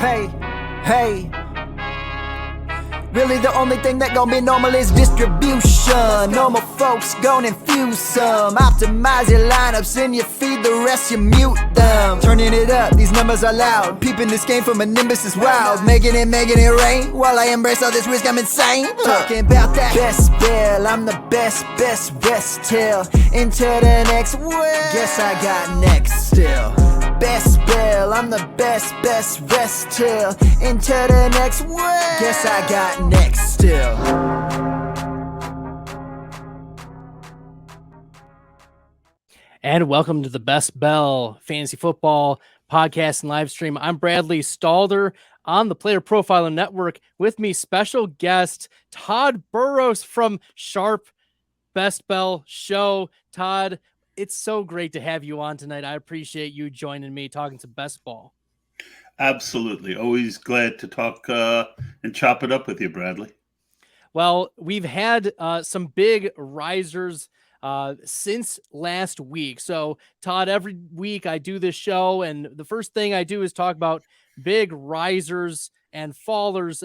Hey. Really the only thing that gon' be normal is distribution. Normal folks gon' infuse some. Optimize your lineups and you feed the rest, you mute them. Turning it up, these numbers are loud. Peeping this game from a nimbus is wild. Making it rain. While I embrace all this risk, I'm insane. Talking about that Bestbell, I'm the best rest till into the next world. Guess I got next still. Bestbell, I'm the best rest till into the next world. Guess I got next still. And welcome to the Bestbell Fantasy Football Podcast and live stream. I'm Bradley Stalder on the Player Profiler Network. With me, special guest Tod Burros from Sharp Bestbell Show. Tod, it's so great to have you on tonight. I appreciate you joining me talking to Bestball. Absolutely. Always glad to talk and chop it up with you, Bradley. Well, we've had some big risers since last week. So, Tod, every week I do this show, and the first thing I do is talk about big risers and fallers.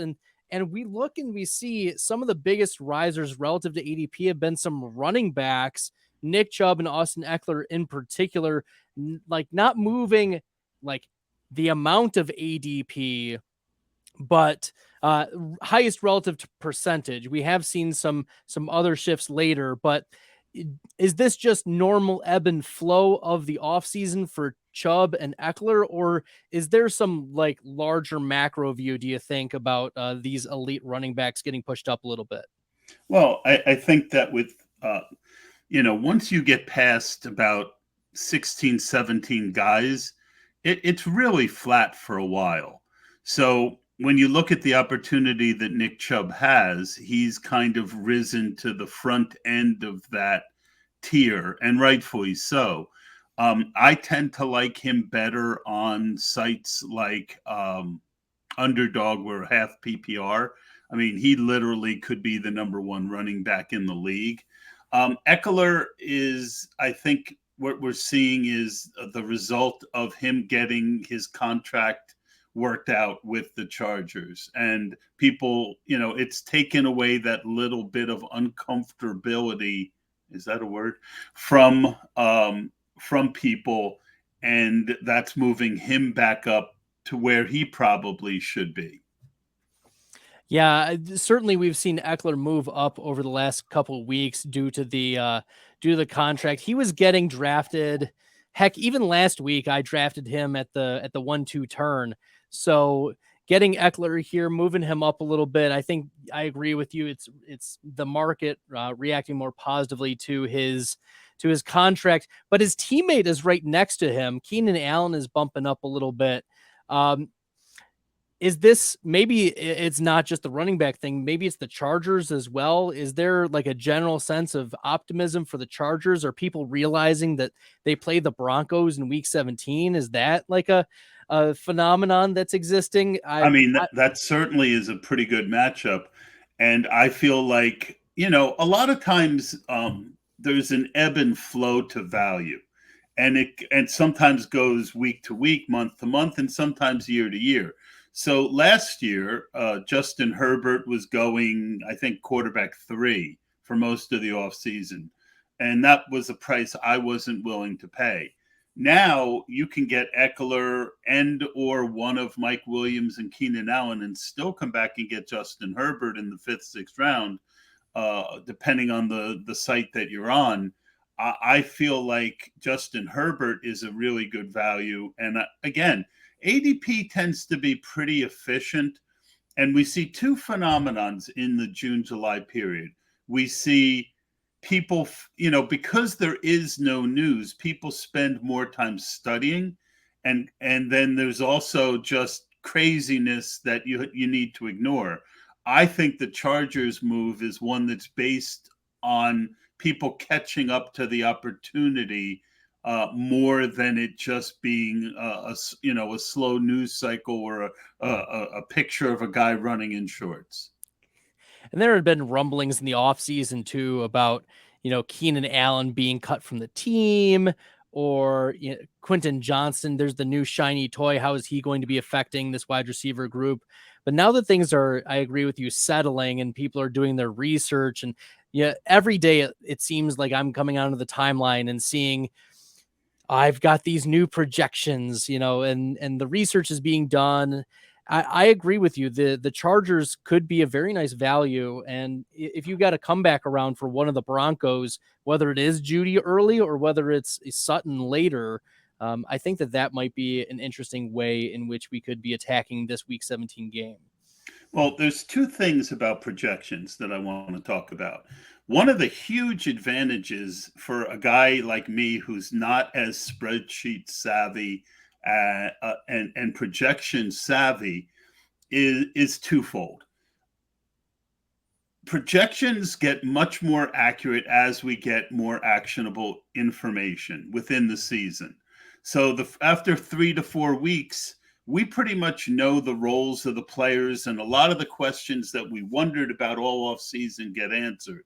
And we look and we see some of the biggest risers relative to ADP have been some running backs, Nick Chubb and Austin Ekeler in particular, like not moving like the amount of ADP, but highest relative to percentage. We have seen some other shifts later, but is this just normal ebb and flow of the offseason for Chubb and Ekeler, or is there some like larger macro view, do you think, about these elite running backs getting pushed up a little bit? Well, I think that with, once you get past about 16, 17 guys, it's really flat for a while. So when you look at the opportunity that Nick Chubb has, he's kind of risen to the front end of that tier, and rightfully so. I tend to like him better on sites like Underdog, where half PPR. I mean, he literally could be the number one running back in the league. Ekeler is, I think, what we're seeing is the result of him getting his contract worked out with the Chargers, and people, it's taken away that little bit of uncomfortability. Is that a word? From people, and that's moving him back up to where he probably should be. Yeah, certainly we've seen Ekeler move up over the last couple of weeks due to the contract. He was getting drafted. Heck, even last week I drafted him at the 1-2 turn. So getting Ekeler here, moving him up a little bit, I think I agree with you. It's the market reacting more positively to his contract, but his teammate is right next to him. Keenan Allen is bumping up a little bit. Is this, maybe it's not just the running back thing, maybe it's the Chargers as well? Is there like a general sense of optimism for the Chargers? Are people realizing that they play the Broncos in week 17? Is that like a phenomenon that's existing? That certainly is a pretty good matchup. And I feel like, a lot of times there's an ebb and flow to value. And sometimes goes week to week, month to month, and sometimes year to year. So last year, Justin Herbert was going, I think, quarterback 3 for most of the offseason. And that was a price I wasn't willing to pay. Now you can get Ekeler and or one of Mike Williams and Keenan Allen and still come back and get Justin Herbert in the 5th, 6th round, depending on the site that you're on. I feel like Justin Herbert is a really good value. And again, ADP tends to be pretty efficient, and we see two phenomenons in the June-July period. We see people, because there is no news, people spend more time studying, and then there's also just craziness that you need to ignore. I think the Chargers move is one that's based on people catching up to the opportunity more than it just being a slow news cycle or a picture of a guy running in shorts. And there had been rumblings in the offseason too about, Keenan Allen being cut from the team, or Quentin Johnson. There's the new shiny toy. How is he going to be affecting this wide receiver group? But now that things are, I agree with you, settling and people are doing their research, and every day it seems like I'm coming onto the timeline and seeing I've got these new projections, and the research is being done. I agree with you. The Chargers could be a very nice value. And if you got a comeback around for one of the Broncos, whether it is Judy early or whether it's Sutton later, I think that might be an interesting way in which we could be attacking this Week 17 game. Well, there's two things about projections that I want to talk about. One of the huge advantages for a guy like me who's not as spreadsheet savvy and projection savvy is twofold. Projections get much more accurate as we get more actionable information within the season. So after 3 to 4 weeks, we pretty much know the roles of the players, and a lot of the questions that we wondered about all off season get answered.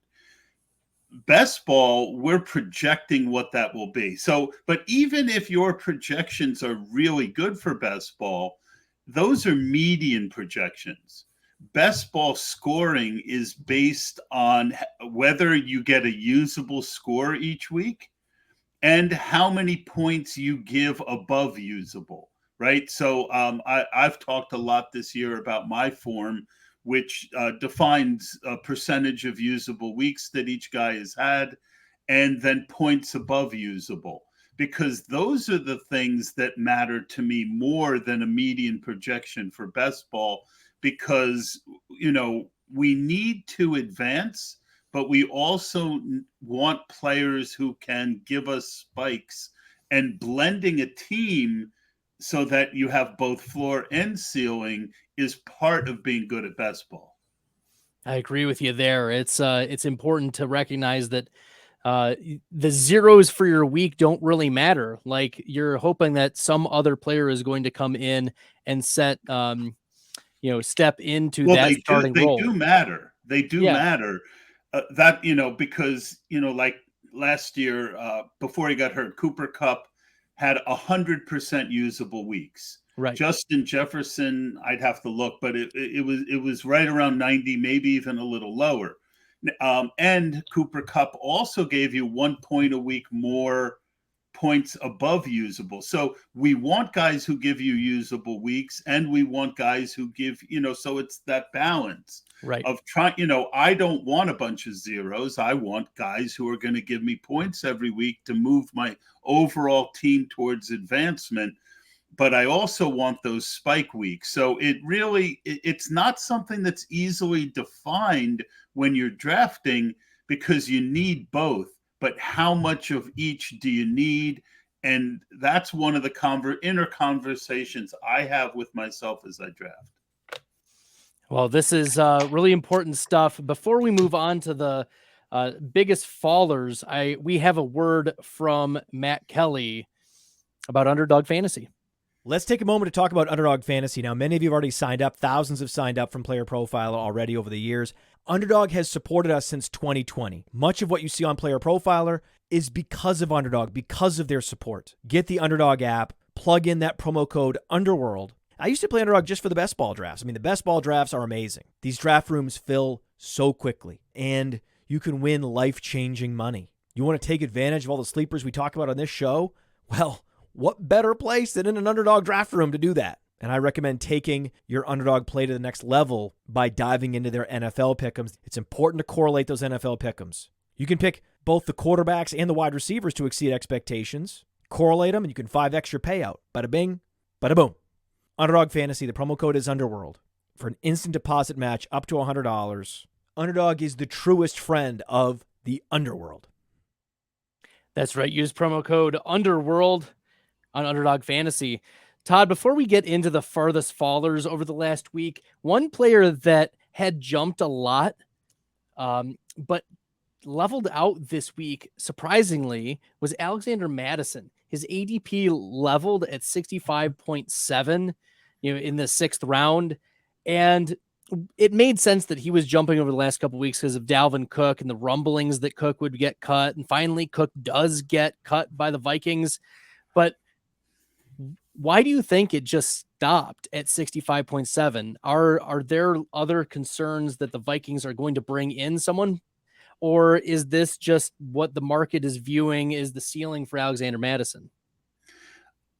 Best ball, we're projecting what that will be. So, but even if your projections are really good for best ball, those are median projections. Best ball scoring is based on whether you get a usable score each week and how many points you give above usable, right? So I've talked a lot this year about my form, which defines a percentage of usable weeks that each guy has had, and then points above usable, because those are the things that matter to me more than a median projection for best ball, because, we need to advance, but we also want players who can give us spikes, and blending a team so that you have both floor and ceiling is part of being good at best ball. I agree with you there. It's important to recognize that the zeros for your week don't really matter. Like, you're hoping that some other player is going to come in and step into that starting role. They do matter. They do matter. Because, like last year, before he got hurt, Cooper Kupp had 100% usable weeks. Right. Justin Jefferson, I'd have to look, but it was right around 90, maybe even a little lower. And Cooper Kupp also gave you 1 point a week more points above usable. So we want guys who give you usable weeks, and we want guys who give, so it's that balance, right, of trying, I don't want a bunch of zeros. I want guys who are going to give me points every week to move my overall team towards advancement. But I also want those spike weeks. So it's not something that's easily defined when you're drafting, because you need both. But how much of each do you need? And that's one of the inner conversations I have with myself as I draft. Well, this is really important stuff. Before we move on to the biggest fallers, we have a word from Matt Kelly about Underdog Fantasy. Let's take a moment to talk about Underdog Fantasy. Now, many of you have already signed up. Thousands have signed up from Player Profiler already over the years. Underdog has supported us since 2020. Much of what you see on Player Profiler is because of Underdog, because of their support. Get the Underdog app, plug in that promo code Underworld. I used to play Underdog just for the best ball drafts. I mean, the best ball drafts are amazing. These draft rooms fill so quickly, and you can win life-changing money. You want to take advantage of all the sleepers we talk about on this show? Well, what better place than in an Underdog draft room to do that? And I recommend taking your Underdog play to the next level by diving into their NFL pick'ems. It's important to correlate those NFL pick'ems. You can pick both the quarterbacks and the wide receivers to exceed expectations. Correlate them, and you can 5x your payout. Bada bing, bada boom. Underdog Fantasy, the promo code is Underworld. For an instant deposit match up to $100, Underdog is the truest friend of the Underworld. That's right. Use promo code Underworld on Underdog Fantasy. Todd, before we get into the farthest fallers over the last week, one player that had jumped a lot, but leveled out this week, surprisingly, was Alexander Mattison. His ADP leveled at 65.7, in the 6th round. And it made sense that he was jumping over the last couple of weeks because of Dalvin Cook and the rumblings that Cook would get cut. And finally, Cook does get cut by the Vikings. But why do you think it just stopped at 65.7? Are there other concerns that the Vikings are going to bring in someone? Or is this just what the market is viewing is the ceiling for Alexander Mattison?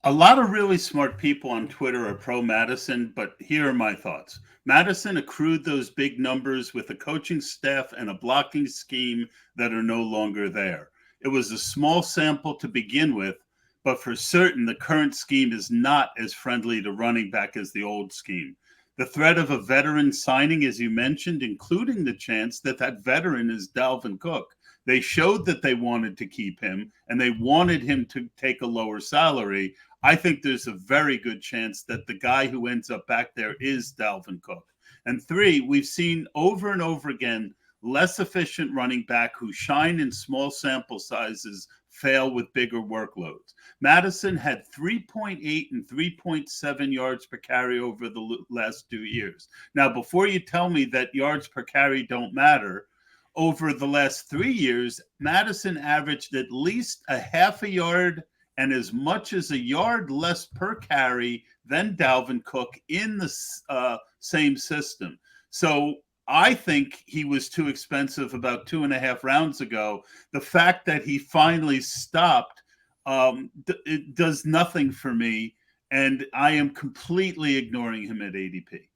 A lot of really smart people on Twitter are pro Mattison, but here are my thoughts. Mattison accrued those big numbers with a coaching staff and a blocking scheme that are no longer there. It was a small sample to begin with, but for certain, the current scheme is not as friendly to running back as the old scheme. The threat of a veteran signing, as you mentioned, including the chance that that veteran is Dalvin Cook. They showed that they wanted to keep him and they wanted him to take a lower salary. I think there's a very good chance that the guy who ends up back there is Dalvin Cook. And three, we've seen over and over again less efficient running back who shine in small sample sizes fail with bigger workloads. Mattison had 3.8 and 3.7 yards per carry over the last 2 years. Now, before you tell me that yards per carry don't matter, over the last 3 years, Mattison averaged at least a half a yard and as much as a yard less per carry than Dalvin Cook in the same system. So I think he was too expensive about 2.5 rounds ago. The fact that he finally stopped, it does nothing for me, and I am completely ignoring him at ADP.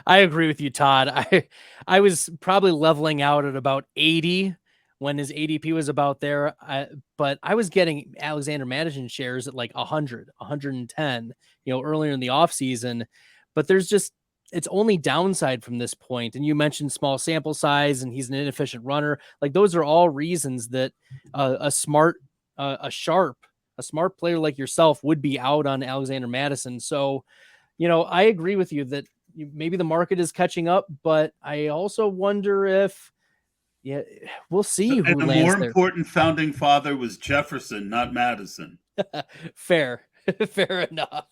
I agree with you, Todd. I was probably leveling out at about 80 when his ADP was about there. But I was getting Alexander Mattison shares at like 100, 110, earlier in the offseason. But it's only downside from this point. And you mentioned small sample size and he's an inefficient runner. Like those are all reasons that a smart player like yourself would be out on Alexander Mattison. So, I agree with you that maybe the market is catching up, but I also wonder if, we'll see who and the lands more there. important founding father was Jefferson, not Madison. Fair enough.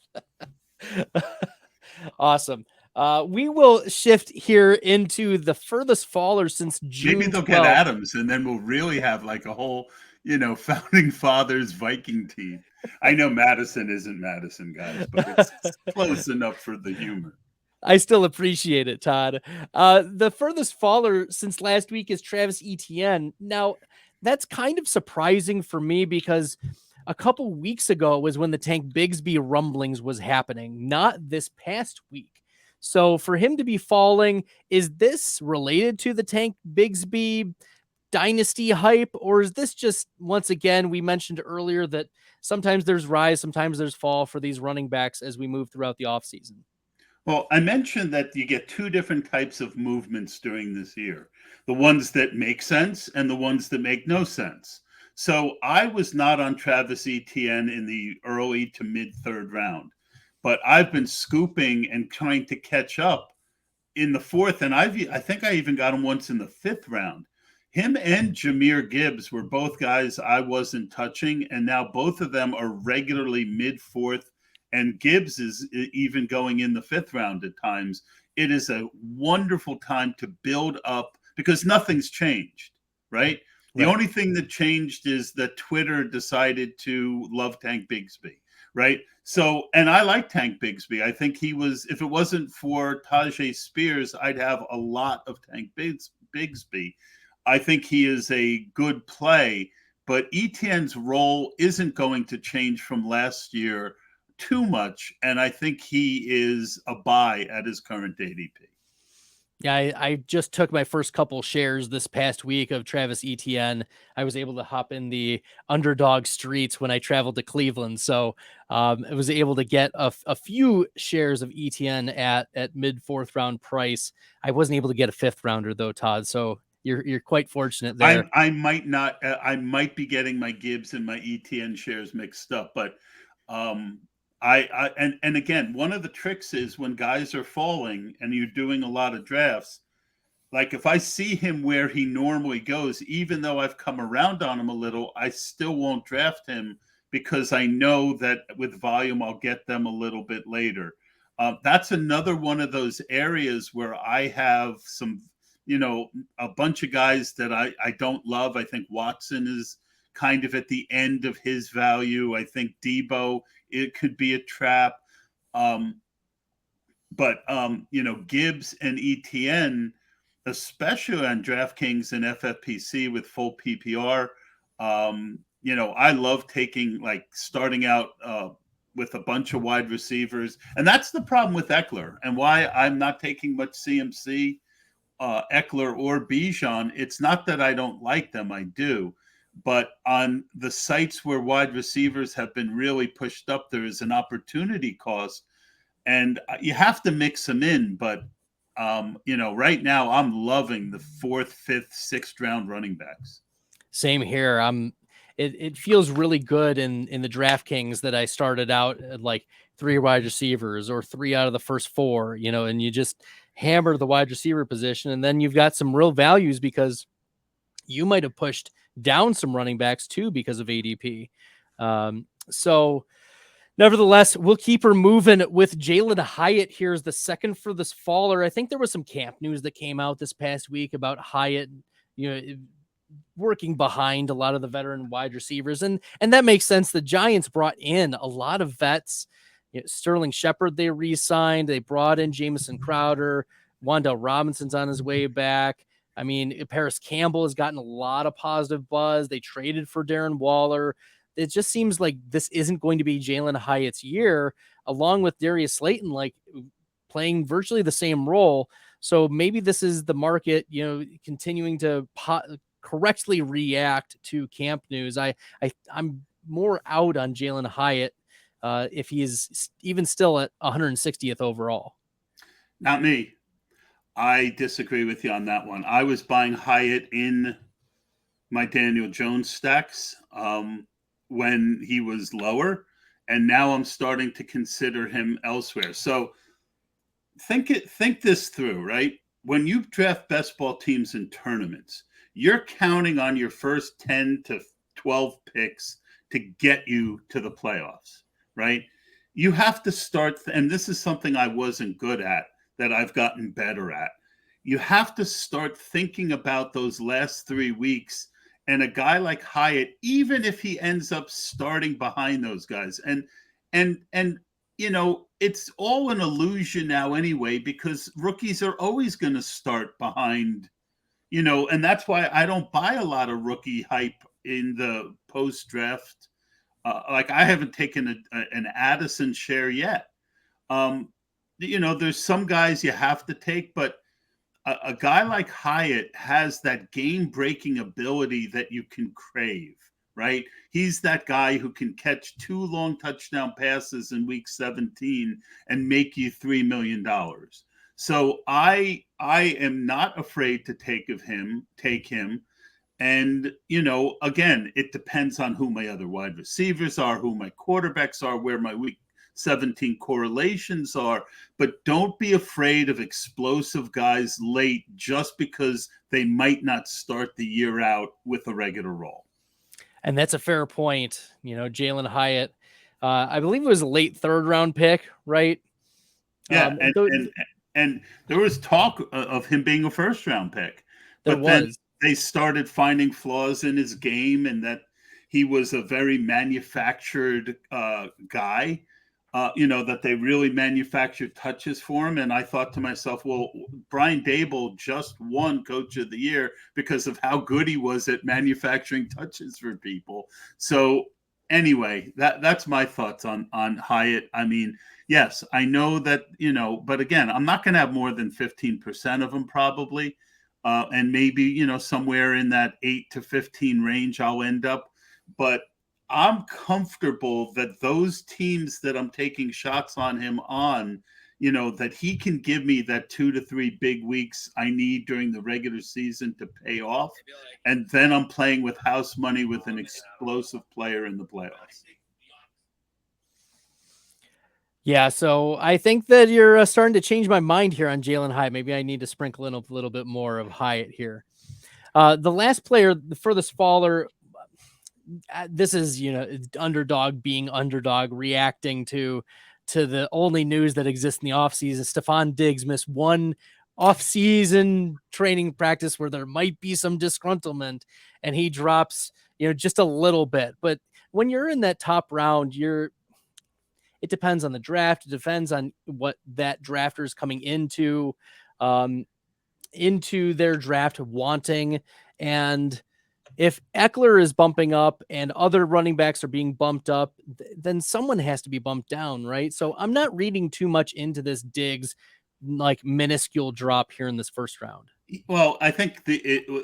Awesome. We will shift here into the furthest faller since June. Maybe they'll 12th. get Adams, and then we'll really have like a whole, founding fathers Viking team. I know Madison isn't Madison, guys, but it's close enough for the humor. I still appreciate it, Todd. The furthest faller since last week is Travis Etienne. Now, that's kind of surprising for me because a couple weeks ago was when the Tank Bigsby rumblings was happening, not this past week. So for him to be falling, is this related to the Tank Bigsby dynasty hype, or is this just, once again, we mentioned earlier that sometimes there's rise, sometimes there's fall for these running backs as we move throughout the offseason? Well, I mentioned that you get two different types of movements during this year, the ones that make sense and the ones that make no sense. So I was not on Travis Etienne in the early to mid third round, but I've been scooping and trying to catch up in the fourth. And I think I even got him once in the fifth round. Him and Jahmyr Gibbs were both guys I wasn't touching. And now both of them are regularly mid fourth. And Gibbs is even going in the fifth round at times. It is a wonderful time to build up because nothing's changed, right? The only thing that changed is that Twitter decided to love Tank Bigsby, right? So, and I like Tank Bigsby. I think he was, if it wasn't for Tajay Spears, I'd have a lot of Tank Bigsby. I think he is a good play, but Etienne's role isn't going to change from last year too much, and I think he is a buy at his current ADP. Yeah, I just took my first couple shares this past week of Travis Etienne. I was able to hop in the underdog streets when I traveled to Cleveland, so I was able to get a few shares of Etienne at mid fourth round price. I wasn't able to get a fifth rounder though, Todd. So you're quite fortunate there. I might not. I might be getting my Gibbs and my Etienne shares mixed up, but and again, one of the tricks is when guys are falling and you're doing a lot of drafts, like if I see him where he normally goes, even though I've come around on him a little, I still won't draft him because I know that with volume, I'll get them a little bit later. That's another one of those areas where I have some, a bunch of guys that I don't love. I think Watson is kind of at the end of his value. I think Debo, it could be a trap. But Gibbs and ETN, especially on DraftKings and FFPC with full PPR, I love starting out with a bunch of wide receivers. And that's the problem with Ekeler and why I'm not taking much CMC, Ekeler or Bijan. It's not that I don't like them. I do. But on the sites where wide receivers have been really pushed up, there is an opportunity cost. And you have to mix them in. But, right now I'm loving the 4th, 5th, 6th round running backs. Same here. It feels really good in the DraftKings that I started out at like 3 wide receivers or 3 out of the first 4, and you just hammer the wide receiver position. And then you've got some real values because you might have pushed down some running backs too because of ADP. So nevertheless, we'll keep her moving with Jalen Hyatt. Here's the second for this faller. I think there was some camp news that came out this past week about Hyatt, working behind a lot of the veteran wide receivers. And that makes sense. The Giants brought in a lot of vets. Sterling Shepard, they re-signed. They brought in Jamison Crowder. Wan'Dale Robinson's on his way back. I mean, Paris Campbell has gotten a lot of positive buzz. They traded for Darren Waller. It just seems like this isn't going to be Jalen Hyatt's year, along with Darius Slayton, playing virtually the same role. So maybe this is the market, continuing to correctly react to camp news. I'm more out on Jalen Hyatt if he is even still at 160th overall. Not me. I disagree with you on that one. I was buying Hyatt in my Daniel Jones stacks when he was lower, and now I'm starting to consider him elsewhere. So think this through, right? When you draft best ball teams in tournaments, you're counting on your first 10 to 12 picks to get you to the playoffs, right? You have to start, and this is something I wasn't good at, that I've gotten better at. You have to start thinking about those last 3 weeks. And a guy like Hyatt, even if he ends up starting behind those guys, and it's all an illusion now anyway, because rookies are always going to start behind, and that's why I don't buy a lot of rookie hype in the post-draft. I haven't taken an Addison share yet. There's some guys you have to take, but a guy like Hyatt has that game-breaking ability that you can crave, right? He's that guy who can catch 2 long touchdown passes in week 17 and make you $3 million. So I am not afraid to take him. And, again, it depends on who my other wide receivers are, who my quarterbacks are, where my week 17 correlations are, but don't be afraid of explosive guys late just because they might not start the year out with a regular role. And that's a fair point. Jalen Hyatt, I believe it was a late 3rd round pick, right? Yeah. And there was talk of him being a 1st round pick, but then they started finding flaws in his game and that he was a very manufactured guy. That they really manufactured touches for him. And I thought to myself, well, Brian Daboll just won Coach of the Year because of how good he was at manufacturing touches for people. So anyway, that's my thoughts on Hyatt. I mean, yes, I know that, but again, I'm not going to have more than 15% of them probably. And maybe, somewhere in that 8 to 15 range I'll end up. But I'm comfortable that those teams that I'm taking shots on him on, that he can give me that 2 to 3 big weeks I need during the regular season to pay off. And then I'm playing with house money with an explosive player in the playoffs. Yeah, so I think that you're starting to change my mind here on Jalen Hyatt. Maybe I need to sprinkle in a little bit more of Hyatt here. The last player, the furthest faller, this is, underdog being underdog, reacting to to the only news that exists in the offseason. Stephon Diggs missed one off-season training practice where there might be some disgruntlement, and he drops, just a little bit. But when you're in that top round, it depends on the draft. It depends on what that drafter is coming into their draft wanting. And if Ekeler is bumping up and other running backs are being bumped up, then someone has to be bumped down, right? So I'm not reading too much into this Diggs like minuscule drop here in this first round. Well, I think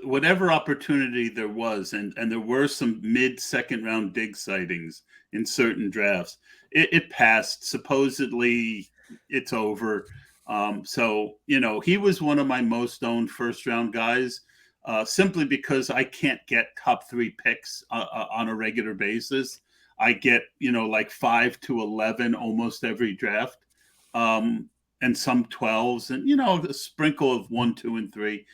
whatever opportunity there was, and there were some mid-second round Diggs sightings in certain drafts, it passed. Supposedly, it's over. So, he was one of my most owned first-round guys, simply because I can't get top 3 picks on a regular basis. I get, like 5 to 11 almost every draft. And some 12s and, a sprinkle of 1, 2, and 3.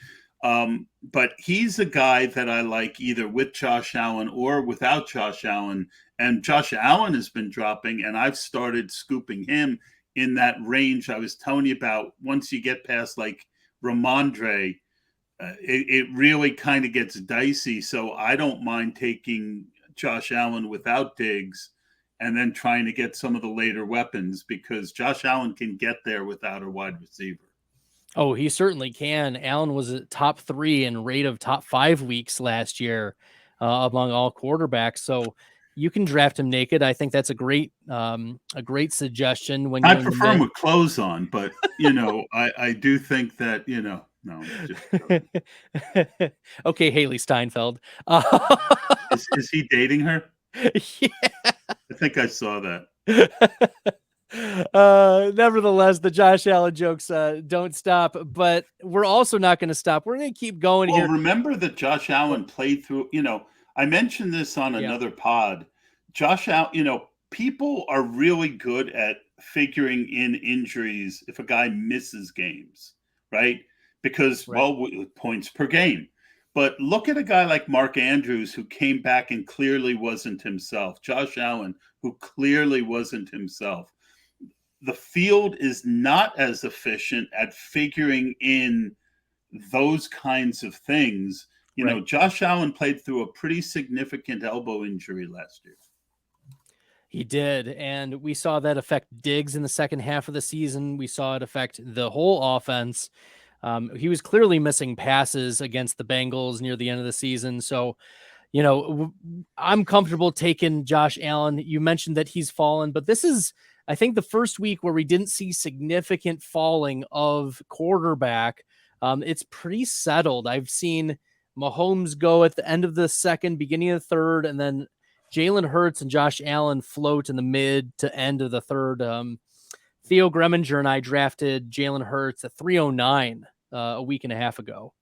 But he's a guy that I like either with Josh Allen or without Josh Allen. And Josh Allen has been dropping, and I've started scooping him in that range I was telling you about. Once you get past like Ramondre, it really kind of gets dicey. So I don't mind taking Josh Allen without Diggs and then trying to get some of the later weapons, because Josh Allen can get there without a wide receiver. Oh, he certainly can. Allen was a top 3 in rate of top 5 weeks last year among all quarterbacks. So you can draft him naked. I think that's a great suggestion. When I prefer him with clothes on, but I do think that no. Just Okay, Haley Steinfeld. Is he dating her? Yeah. I think I saw that. Nevertheless, the Josh Allen jokes don't stop, but we're also not going to stop. We're going to keep going here. Remember that Josh Allen played through, I mentioned this on another pod. Josh Allen, people are really good at figuring in injuries if a guy misses games, right? Because, points per game. But look at a guy like Mark Andrews, who came back and clearly wasn't himself. Josh Allen, who clearly wasn't himself. The field is not as efficient at figuring in those kinds of things. Josh Allen played through a pretty significant elbow injury last year. He did, and we saw that affect Diggs in the second half of the season. We saw it affect the whole offense. He was clearly missing passes against the Bengals near the end of the season. So, I'm comfortable taking Josh Allen. You mentioned that he's fallen, but this is, I think, the first week where we didn't see significant falling of quarterback. It's pretty settled. I've seen Mahomes go at the end of the second, beginning of the third, and then Jalen Hurts and Josh Allen float in the mid to end of the third. Theo Greminger and I drafted Jalen Hurts at 309 a week and a half ago.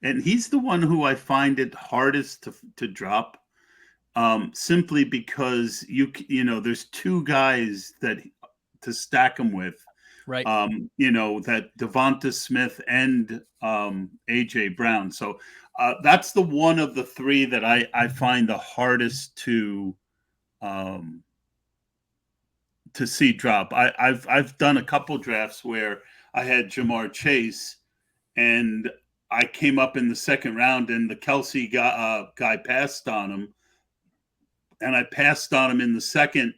And he's the one who I find it hardest to drop, simply because there's 2 guys to stack him with, right? That Devonta Smith and AJ Brown. So that's the one of the 3 that I find the hardest to see drop. I've done a couple drafts where I had Jamar Chase, and I came up in the second round, and the Kelsey guy passed on him, and I passed on him in the second.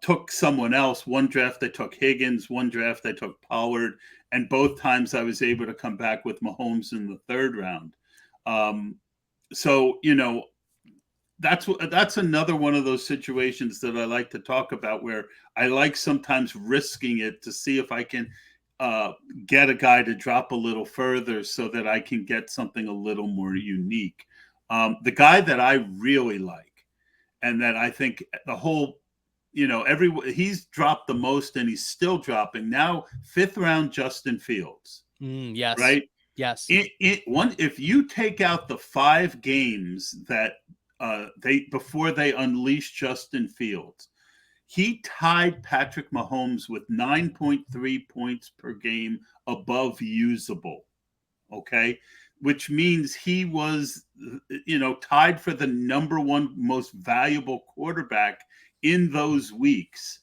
Took someone else. One draft I took Higgins, one draft I took Pollard, and both times I was able to come back with Mahomes in the third round. So that's another one of those situations that I like to talk about, where I like sometimes risking it to see if I can get a guy to drop a little further so that I can get something a little more unique. The guy that I really like, and that I think the whole, he's dropped the most, and he's still dropping now. 5th round Justin Fields. Yes. Right. Yes. If you take out the 5 games that before they unleashed Justin Fields, he tied Patrick Mahomes with 9.3 points per game above usable. Okay. Which means he was, tied for the number 1 most valuable quarterback in those weeks.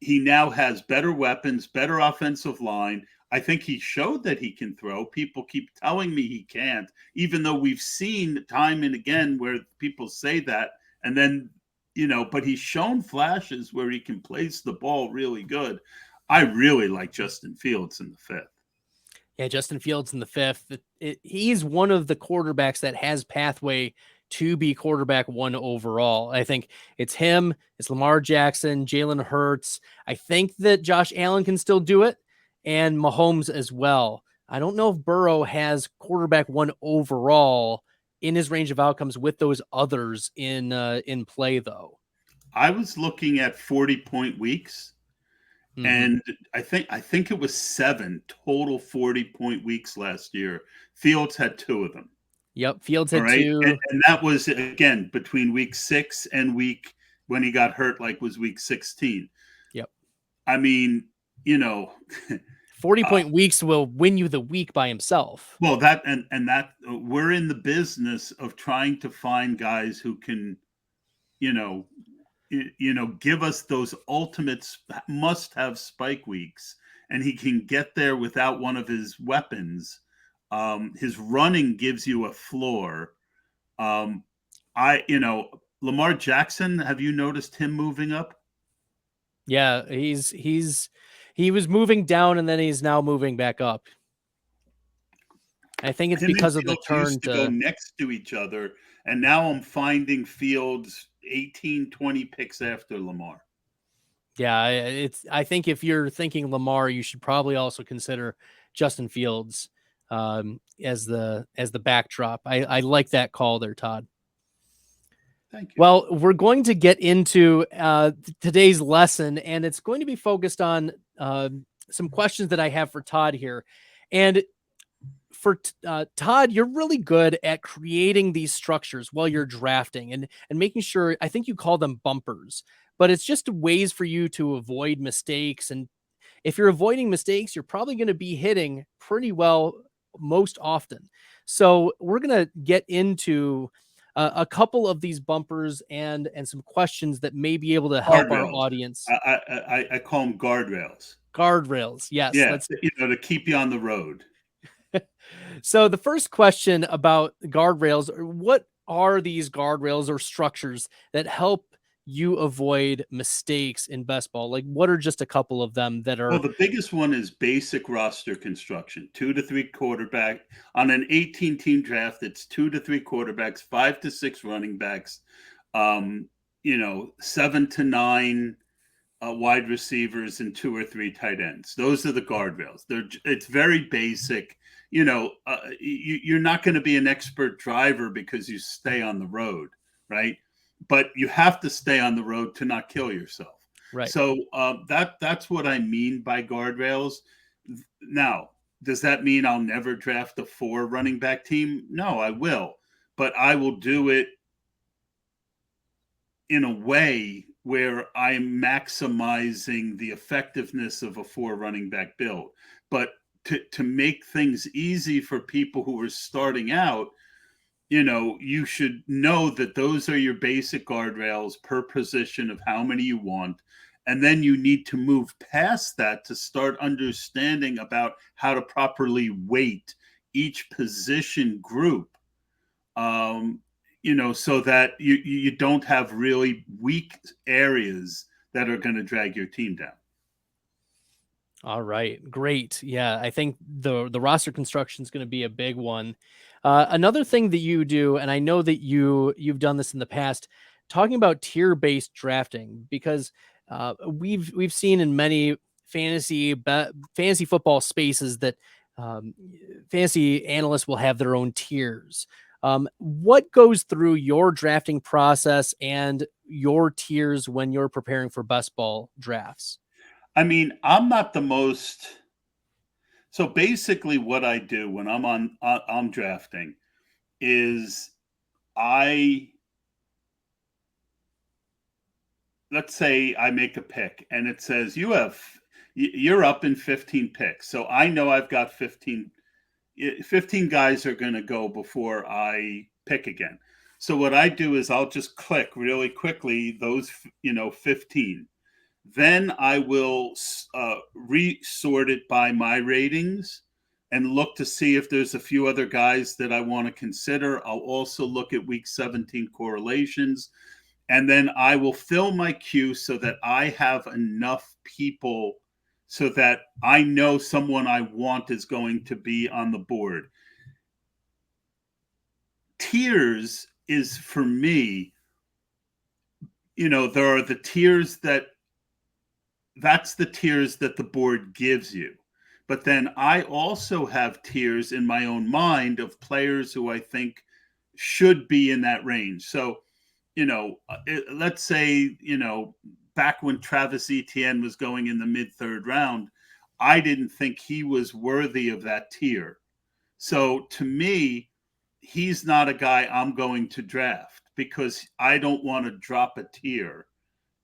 He now has better weapons, better offensive line. I think he showed that he can throw. People keep telling me he can't, even though we've seen time and again where people say that. And then, but he's shown flashes where he can place the ball really good. I really like Justin Fields in the fifth. Yeah, Justin Fields in the fifth. He's one of the quarterbacks that has pathway to be quarterback one overall. I think it's him, it's Lamar Jackson, Jalen Hurts. I think that Josh Allen can still do it, and Mahomes as well. I don't know if Burrow has quarterback one overall in his range of outcomes with those others in play, though. I was looking at 40-point weeks. Mm-hmm. And I think it was 7 total 40-point weeks last year. Fields had 2 of them. Yep, Fields had 2. And that was, again, between week 6 and week when he got hurt, was week 16. Yep. I mean, 40-point weeks will win you the week by himself. Well, that we're in the business of trying to find guys who can, give us those ultimate must-have spike weeks, and he can get there without one of his weapons. His running gives you a floor. Lamar Jackson, have you noticed him moving up? Yeah, he was moving down and then he's now moving back up. I think it's because of the turn to go next to each other, and now I'm finding Fields 18, 20 picks after Lamar. Yeah, I think if you're thinking Lamar, you should probably also consider Justin Fields as the backdrop. I like that call there, Todd. Thank you. Well, we're going to get into today's lesson, and it's going to be focused on some questions that I have for Todd here. And for Todd, you're really good at creating these structures while you're drafting and making sure, I think you call them bumpers, but it's just ways for you to avoid mistakes. And if you're avoiding mistakes, you're probably going to be hitting pretty well most often. So we're going to get into a couple of these bumpers and some questions that may be able to help our audience. I call them guardrails. Guardrails, yes. Yeah, to keep you on the road. So the first question about guardrails, what are these guardrails or structures that help you avoid mistakes in best ball? Like, what are just a couple of them that are? Well, the biggest one is basic roster construction. 2 to 3 quarterback on an 18-team draft. It's 2 to 3 quarterbacks, 5 to 6 running backs, 7 to 9 wide receivers, and 2 or 3 tight ends. Those are the guardrails. It's very basic. You're not going to be an expert driver because you stay on the road, right? But you have to stay on the road to not kill yourself. Right. So that's what I mean by guardrails. Now, does that mean I'll never draft a 4 running back team? No, I will. But I will do it in a way where I'm maximizing the effectiveness of a 4 running back build. But to make things easy for people who are starting out, you should know that those are your basic guardrails per position of how many you want. And then you need to move past that to start understanding about how to properly weight each position group, so that you don't have really weak areas that are going to drag your team down. All right, great. Yeah, I think the roster construction is going to be a big one. Another thing that you do, and I know that you've done this in the past, talking about tier-based drafting, because we've seen in many fantasy football spaces that fantasy analysts will have their own tiers. What goes through your drafting process and your tiers when you're preparing for best ball drafts? I mean, I'm not the most. So basically what I do when I'm drafting is let's say I make a pick and it says you're up in 15 picks. So I know I've got 15 guys are going to go before I pick again. So what I do is I'll just click really quickly those, 15. Then I will resort it by my ratings and look to see if there's a few other guys that I want to consider. I'll also look at week 17 correlations. And then I will fill my queue so that I have enough people so that I know someone I want is going to be on the board. Tiers is, for me, there are the tiers that's the tiers that the board gives you. But then I also have tiers in my own mind of players who I think should be in that range. So, let's say, back when Travis Etienne was going in the mid-third round, I didn't think he was worthy of that tier. So to me, he's not a guy I'm going to draft because I don't want to drop a tier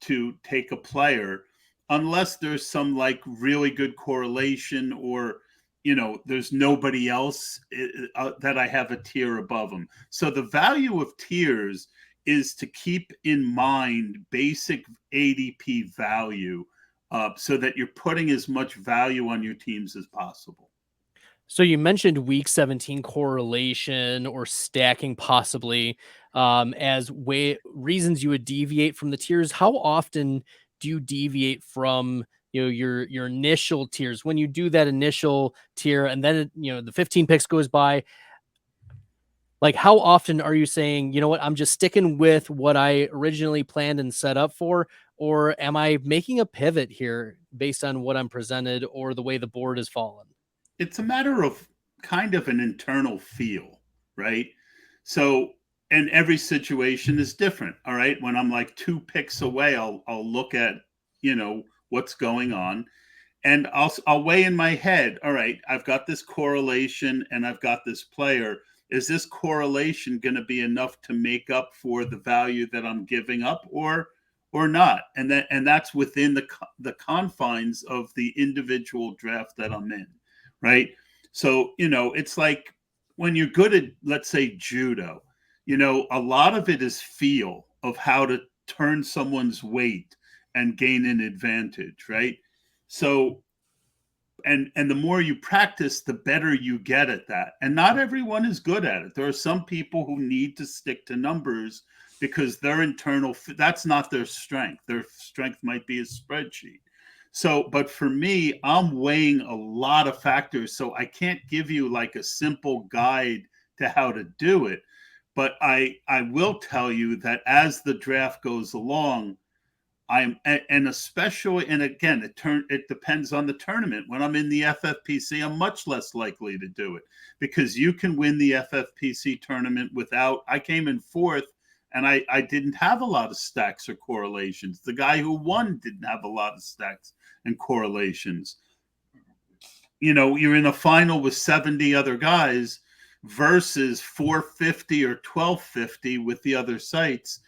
to take a player unless there's some like really good correlation or there's nobody else that I have a tier above them. So the value of tiers is to keep in mind basic ADP value so that you're putting as much value on your teams as possible. So you mentioned week 17 correlation or stacking possibly as reasons you would deviate from the tiers. How often do you deviate from your initial tiers when you do that initial tier and then the 15 picks goes by? Like, how often are you saying, you know what, I'm just sticking with what I originally planned and set up for, or am I making a pivot here based on what I'm presented or the way the board has fallen? It's a matter of kind of an internal feel, right? So, and every situation is different. All right. When I'm like 2 picks away, I'll look at, what's going on, and I'll weigh in my head. All right, I've got this correlation and I've got this player. Is this correlation going to be enough to make up for the value that I'm giving up or not? And that's within the confines of the individual draft that I'm in. Right. So, it's like when you're good at, let's say, judo, a lot of it is feel of how to turn someone's weight and gain an advantage. Right. So, and the more you practice, the better you get at that. And not everyone is good at it. There are some people who need to stick to numbers because their that's not their strength. Their strength might be a spreadsheet. So, but for me, I'm weighing a lot of factors. So I can't give you like a simple guide to how to do it. But I will tell you that as the draft goes along, and especially, and again, it depends on the tournament. When I'm in the FFPC, I'm much less likely to do it because you can win the FFPC tournament I came in 4th. And I didn't have a lot of stacks or correlations. The guy who won didn't have a lot of stacks and correlations. You're in a final with 70 other guys versus 450 or 1250 with the other sites.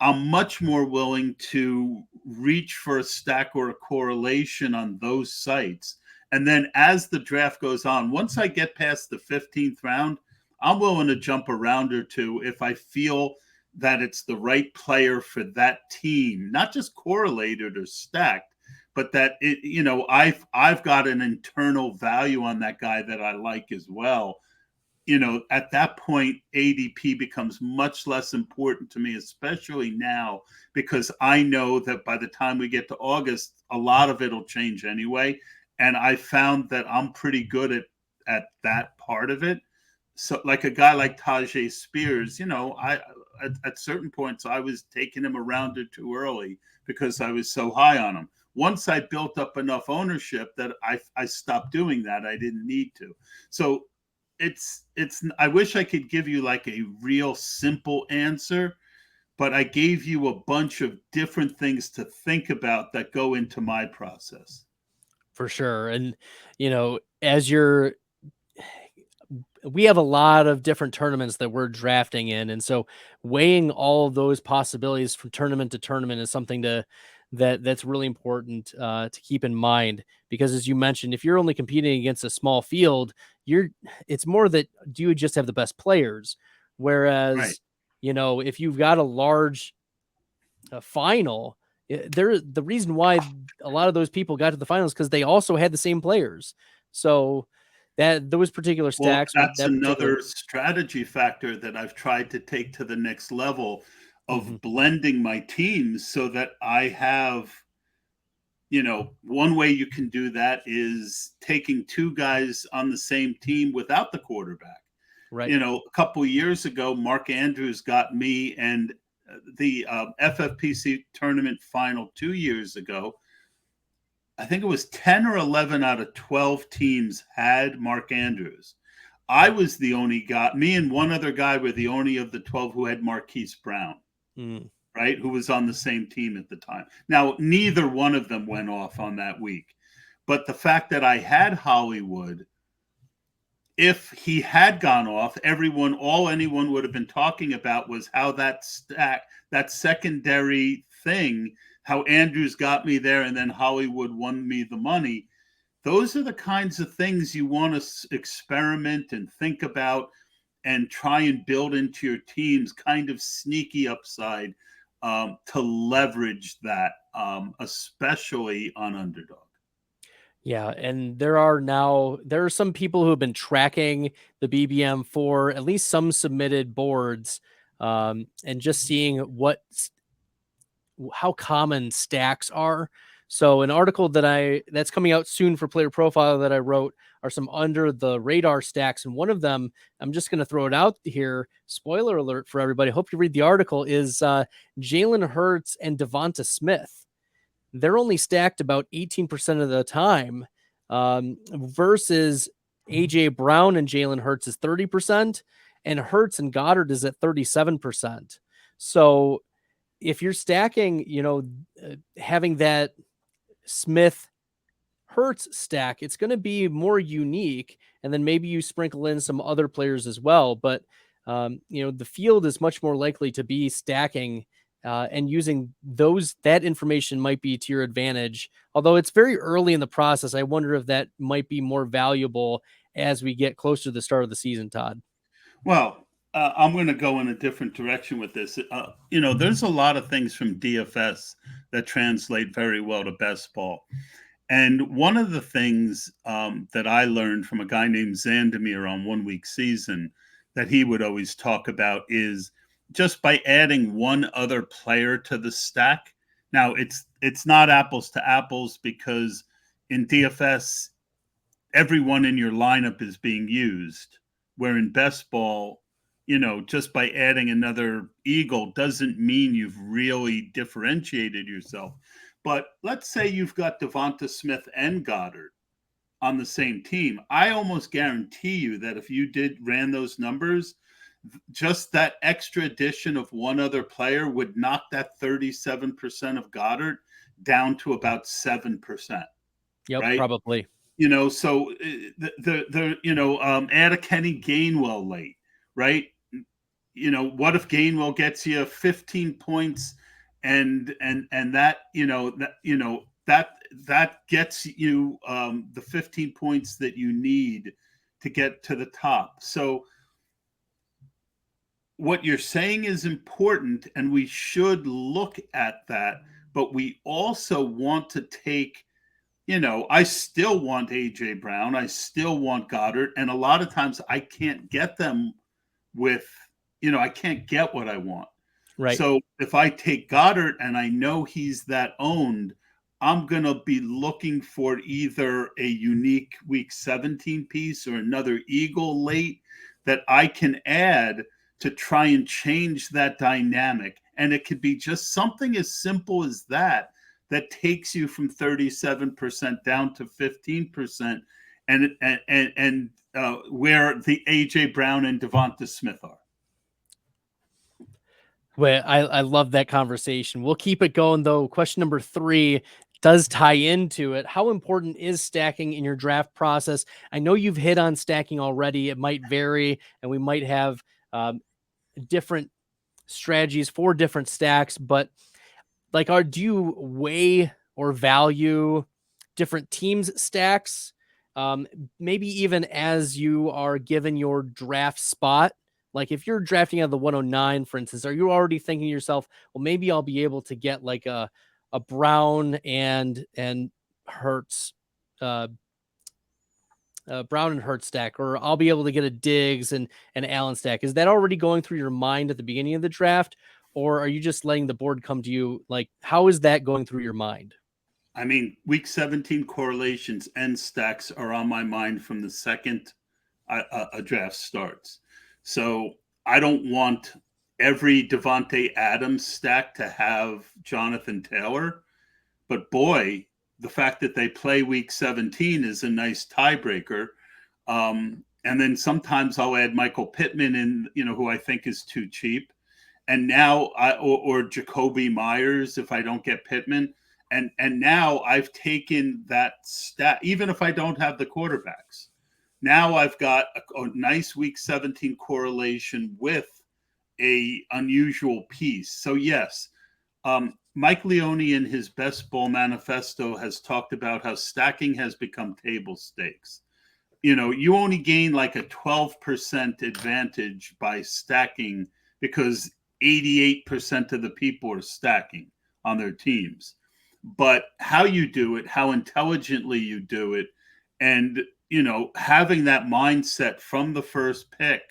I'm much more willing to reach for a stack or a correlation on those sites. And then as the draft goes on, once I get past the 15th round, I'm willing to jump a round or two if I feel that it's the right player for that team, not just correlated or stacked, but that I've got an internal value on that guy that I like as well. At that point, ADP becomes much less important to me, especially now, because I know that by the time we get to August, a lot of it'll change anyway. And I found that I'm pretty good at that part of it. So like a guy like Tajay Spears, at certain points, I was taking him a round or 2 early because I was so high on him. Once I built up enough ownership that I stopped doing that. I didn't need to. So I wish I could give you like a real simple answer, but I gave you a bunch of different things to think about that go into my process. For sure. And, we have a lot of different tournaments that we're drafting in. And so weighing all of those possibilities from tournament to tournament is something that's really important to keep in mind, because as you mentioned, if you're only competing against a small field, it's more that you just have the best players. Whereas, Right. if you've got a large final, The reason why a lot of those people got to the finals because they also had the same players. So that those particular Well, stacks with that's that particular another strategy factor that I've tried to take to the next level of Mhm. blending my teams so that I have, one way you can do that is taking two guys on the same team without the quarterback. Right. A couple of years ago, Mark Andrews got me and the FFPC tournament final 2 years ago. I think it was 10 or 11 out of 12 teams had Mark Andrews. I was the only guy, me and one other guy were the only of the 12 who had Marquise Brown, Mm. right? Who was on the same team at the time. Now, neither one of them went off on that week. But the fact that I had Hollywood, if he had gone off, all anyone would have been talking about was how that secondary thing, how Andrews got me there and then Hollywood won me the money. Those are the kinds of things you want to experiment and think about and try and build into your team's kind of sneaky upside to leverage that, especially on Underdog. Yeah, and there are some people who have been tracking the BBM for at least some submitted boards, and just seeing how common stacks are. So an article that's coming out soon for Player Profile that I wrote are some under the radar stacks, and one of them, I'm just going to throw it out here. Spoiler alert for everybody. Hope you read the article. Is Jalen Hurts and Devonta Smith. They're only stacked about 18% of the time, versus AJ Brown and Jalen Hurts is 30%, and Hurts and Goddard is at 37%. So if you're stacking, having that Smith Hurts stack, it's going to be more unique. And then maybe you sprinkle in some other players as well. But, the field is much more likely to be stacking, and using that information might be to your advantage. Although it's very early in the process, I wonder if that might be more valuable as we get closer to the start of the season, Todd. Well, I'm going to go in a different direction with this. There's a lot of things from DFS that translate very well to best ball. And one of the things that I learned from a guy named Zandamir on 1 Week Season that he would always talk about is just by adding one other player to the stack. Now, it's not apples to apples because in DFS, everyone in your lineup is being used, where in best ball, just by adding another Eagle doesn't mean you've really differentiated yourself. But let's say you've got Devonta Smith and Goddard on the same team. I almost guarantee you that if you ran those numbers, just that extra addition of one other player would knock that 37% of Goddard down to about 7%. Yep, right? probably. So add a Kenny Gainwell late, right? What if Gainwell gets you 15 points and that that gets you the 15 points that you need to get to the top. So what you're saying is important, and we should look at that, but we also want to take, I still want AJ Brown, I still want Goddard, and a lot of times I can't get them with, I can't get what I want. Right. So if I take Goddard and I know he's that owned, I'm going to be looking for either a unique week 17 piece or another Eagle late that I can add to try and change that dynamic. And it could be just something as simple as that takes you from 37% down to 15%, and where the AJ Brown and Devonta Smith are. Well, I love that conversation. We'll keep it going, though. Question number 3 does tie into it. How important is stacking in your draft process? I know you've hit on stacking already. It might vary, and we might have different strategies for different stacks, but do you weigh or value different teams' stacks? Maybe even as you are given your draft spot. Like if you're drafting out of the 109, for instance, are you already thinking to yourself, well, maybe I'll be able to get like a a Brown and Hurts, Brown and Hurts stack, or I'll be able to get a Diggs and an Allen stack. Is that already going through your mind at the beginning of the draft, or are you just letting the board come to you? Like, how is that going through your mind? I mean, week 17 correlations and stacks are on my mind from the second a draft starts. So I don't want every Devontae Adams stack to have Jonathan Taylor, but boy, the fact that they play week 17 is a nice tiebreaker. And then sometimes I'll add Michael Pittman in, who I think is too cheap. And now or Jacoby Myers if I don't get Pittman. And now I've taken that stat, even if I don't have the quarterbacks. Now I've got a nice week 17 correlation with a unusual piece. So yes, Mike Leone in his Best Ball Manifesto has talked about how stacking has become table stakes. You only gain like a 12% advantage by stacking because 88% of the people are stacking on their teams. But how you do it, how intelligently you do it, and, having that mindset from the first pick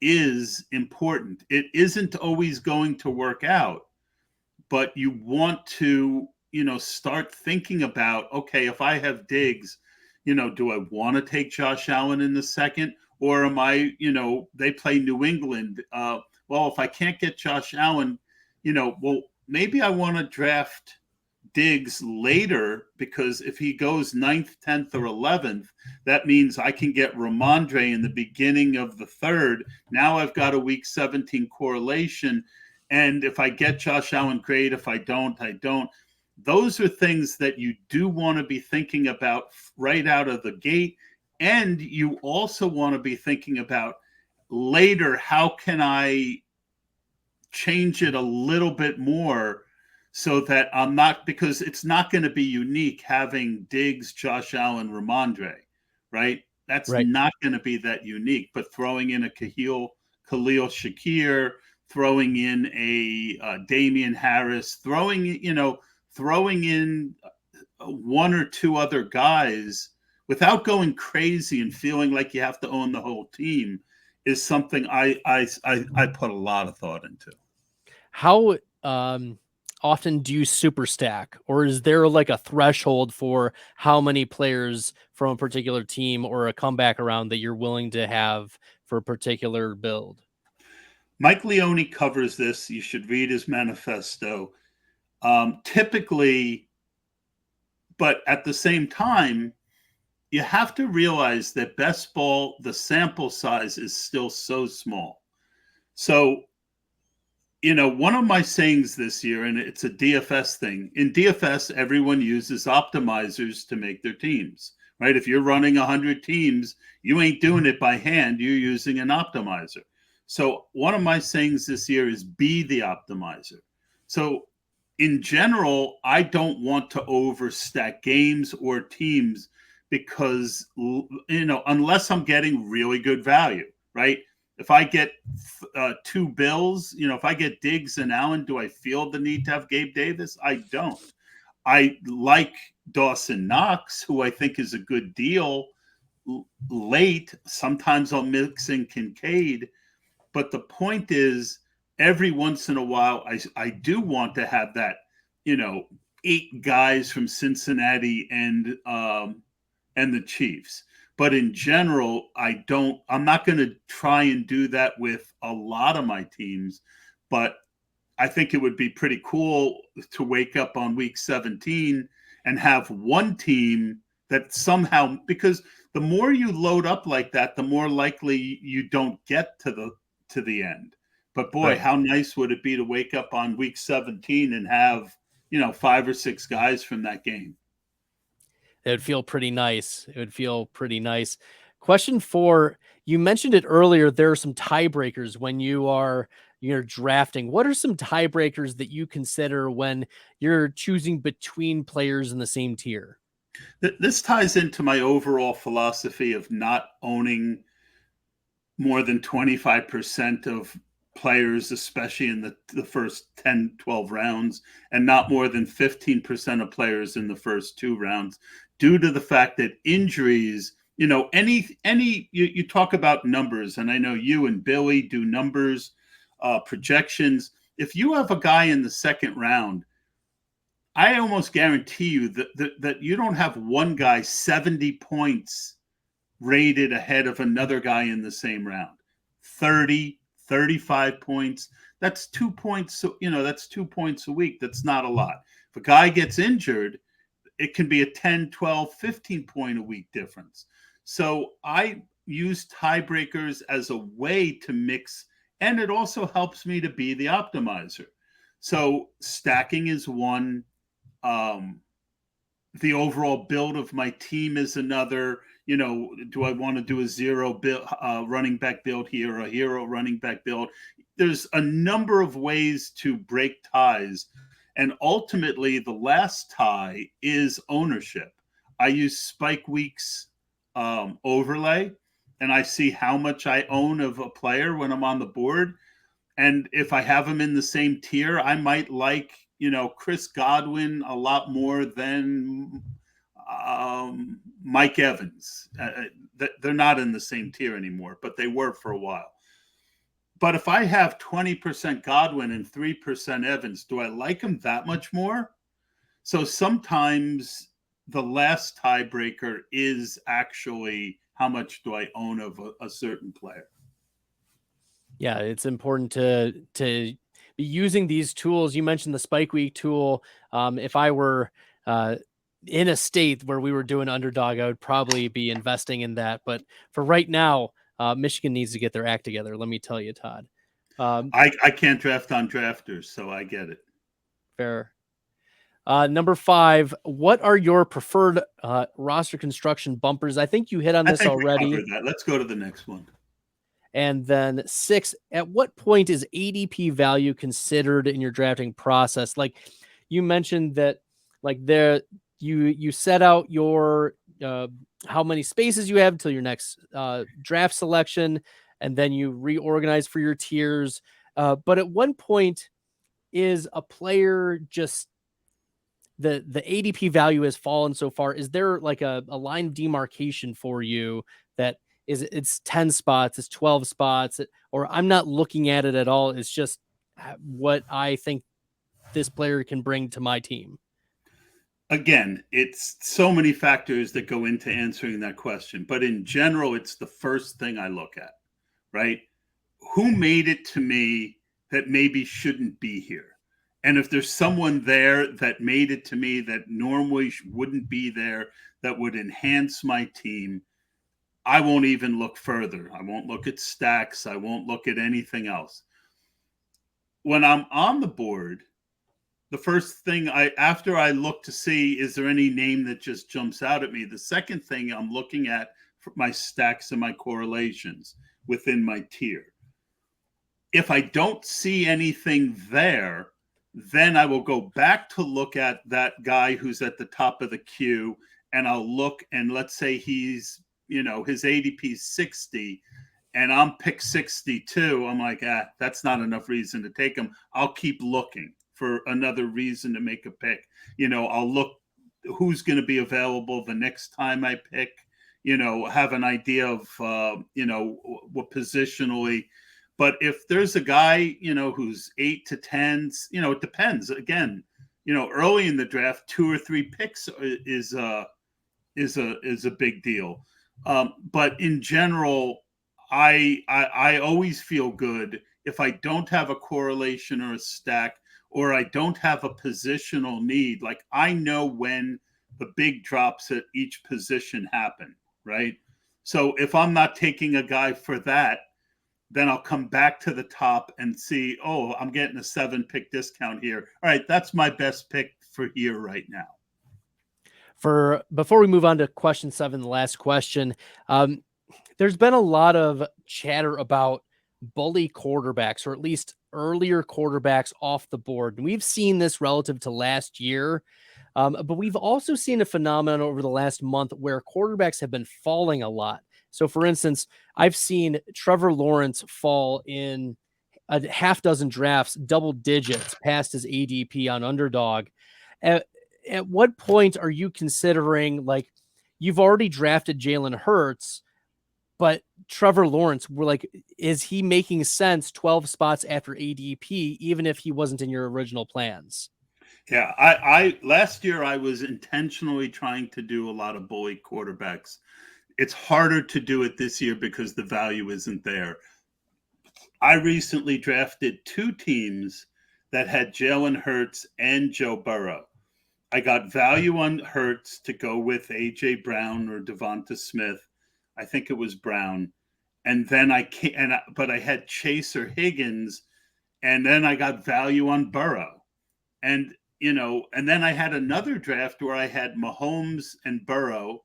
is important. It isn't always going to work out, but you want to, start thinking about, okay, if I have Diggs, do I want to take Josh Allen in the second? Or am I, they play New England. Well, if I can't get Josh Allen, maybe I want to draft Diggs later, because if he goes 9th, 10th, or 11th, that means I can get Ramondre in the beginning of the third. Now I've got a week 17 correlation. And if I get Josh Allen, great. If I don't, I don't. Those are things that you do want to be thinking about right out of the gate. And you also want to be thinking about later, how can I change it a little bit more so that I'm not, because it's not going to be unique having Diggs, Josh Allen, Ramondre, right? That's Right. not going to be that unique. But throwing in a Khalil Shakir, throwing in a Damian Harris, throwing in one or two other guys without going crazy and feeling like you have to own the whole team is something I put a lot of thought into. How often do you super stack, or is there like a threshold for how many players from a particular team or a comeback around that you're willing to have for a particular build? Mike Leone covers this. You should read his manifesto. Typically, but at the same time, you have to realize that best ball, the sample size is still so small. So, one of my sayings this year, and it's a DFS thing. In DFS, everyone uses optimizers to make their teams, right? If you're running 100 teams, you ain't doing it by hand. You're using an optimizer. So one of my sayings this year is be the optimizer. So in general, I don't want to overstack games or teams because, unless I'm getting really good value, right? If I get two Bills, if I get Diggs and Allen, do I feel the need to have Gabe Davis? I don't. I like Dawson Knox, who I think is a good deal late. Sometimes I'll mix in Kincaid. But the point is, every once in a while, I do want to have that, 8 guys from Cincinnati and the Chiefs. But in general, I'm not going to try and do that with a lot of my teams. But I think it would be pretty cool to wake up on week 17 and have one team that somehow, because the more you load up like that, the more likely you don't get to the end. But boy, Right. How nice would it be to wake up on week 17 and have, 5 or 6 guys from that game? It would feel pretty nice. Question 4, you mentioned it earlier. There are some tiebreakers when you're drafting. What are some tiebreakers that you consider when you're choosing between players in the same tier? This ties into my overall philosophy of not owning more than 25% of players, especially in the first 10, 12 rounds, and not more than 15% of players in the first 2 rounds, due to the fact that injuries, you talk about numbers, and I know you and Billy do numbers, projections. If you have a guy in the second round, I almost guarantee you that you don't have one guy 70 points rated ahead of another guy in the same round. 30, 35 points. That's 2 points. That's 2 points a week. That's not a lot. If a guy gets injured, it can be a 10, 12, 15 point a week difference. So I use tiebreakers as a way to mix, and it also helps me to be the optimizer. So stacking is one. The overall build of my team is another. Do I want to do a zero build, running back build here, a hero running back build? There's a number of ways to break ties. And ultimately, the last tie is ownership. I use Spike Week's overlay, and I see how much I own of a player when I'm on the board. And if I have them in the same tier, I might like, Chris Godwin a lot more than Mike Evans. They're not in the same tier anymore, but they were for a while. But if I have 20% Godwin and 3% Evans, do I like him that much more? So sometimes the last tiebreaker is actually how much do I own of a certain player. Yeah, it's important to be using these tools. You mentioned the Spike Week tool. If I were in a state where we were doing underdog, I would probably be investing in that. But for right now, Michigan needs to get their act together. Let me tell you, Todd. I can't draft on drafters, so I get it. Fair. Number 5, what are your preferred roster construction bumpers? I think you hit on this already. We covered that. Let's go to the next one. And then 6, at what point is ADP value considered in your drafting process? Like you mentioned that, like you set out your how many spaces you have until your next draft selection, and then you reorganize for your tiers. But at one point, is a player just the ADP value has fallen so far? Is there like a line of demarcation for you that it's 10 spots, it's 12 spots, or I'm not looking at it at all? It's just what I think this player can bring to my team. Again, it's so many factors that go into answering that question. But in general, it's the first thing I look at, right? Who made it to me that maybe shouldn't be here? And if there's someone there that made it to me that normally wouldn't be there, that would enhance my team, I won't even look further. I won't look at stacks. I won't look at anything else. When I'm on the board, the first thing after I look to see, is there any name that just jumps out at me? The second thing I'm looking at for my stacks and my correlations within my tier. If I don't see anything there, then I will go back to look at that guy who's at the top of the queue, and I'll look, and let's say he's, his ADP is 60 and I'm pick 62. I'm like, that's not enough reason to take him. I'll keep looking for another reason to make a pick. I'll look who's going to be available the next time I pick, have an idea of, what positionally. But if there's a guy, who's 8 to 10, it depends. Again, early in the draft, 2 or 3 picks is a big deal. But in general, I always feel good if I don't have a correlation or a stack, or I don't have a positional need. Like, I know when the big drops at each position happen, right? So if I'm not taking a guy for that, then I'll come back to the top and see, I'm getting a 7-pick discount here. All right, that's my best pick for here right now. Before we move on to question 7, the last question, there's been a lot of chatter about bully quarterbacks, or at least earlier quarterbacks off the board. And we've seen this relative to last year, but we've also seen a phenomenon over the last month where quarterbacks have been falling a lot. So, for instance, I've seen Trevor Lawrence fall in a half dozen drafts, double digits past his ADP on Underdog. At what point are you considering, like, you've already drafted Jalen Hurts, but Trevor Lawrence, we're like, is he making sense 12 spots after ADP, even if he wasn't in your original plans? Yeah, I last year I was intentionally trying to do a lot of bully quarterbacks. It's harder to do it this year because the value isn't there. I recently drafted 2 teams that had Jalen Hurts and Joe Burrow. I got value on Hurts to go with AJ Brown or Devonta Smith. I think it was Brown. And then but I had Chase or Higgins, and then I got value on Burrow. And and then I had another draft where I had Mahomes and Burrow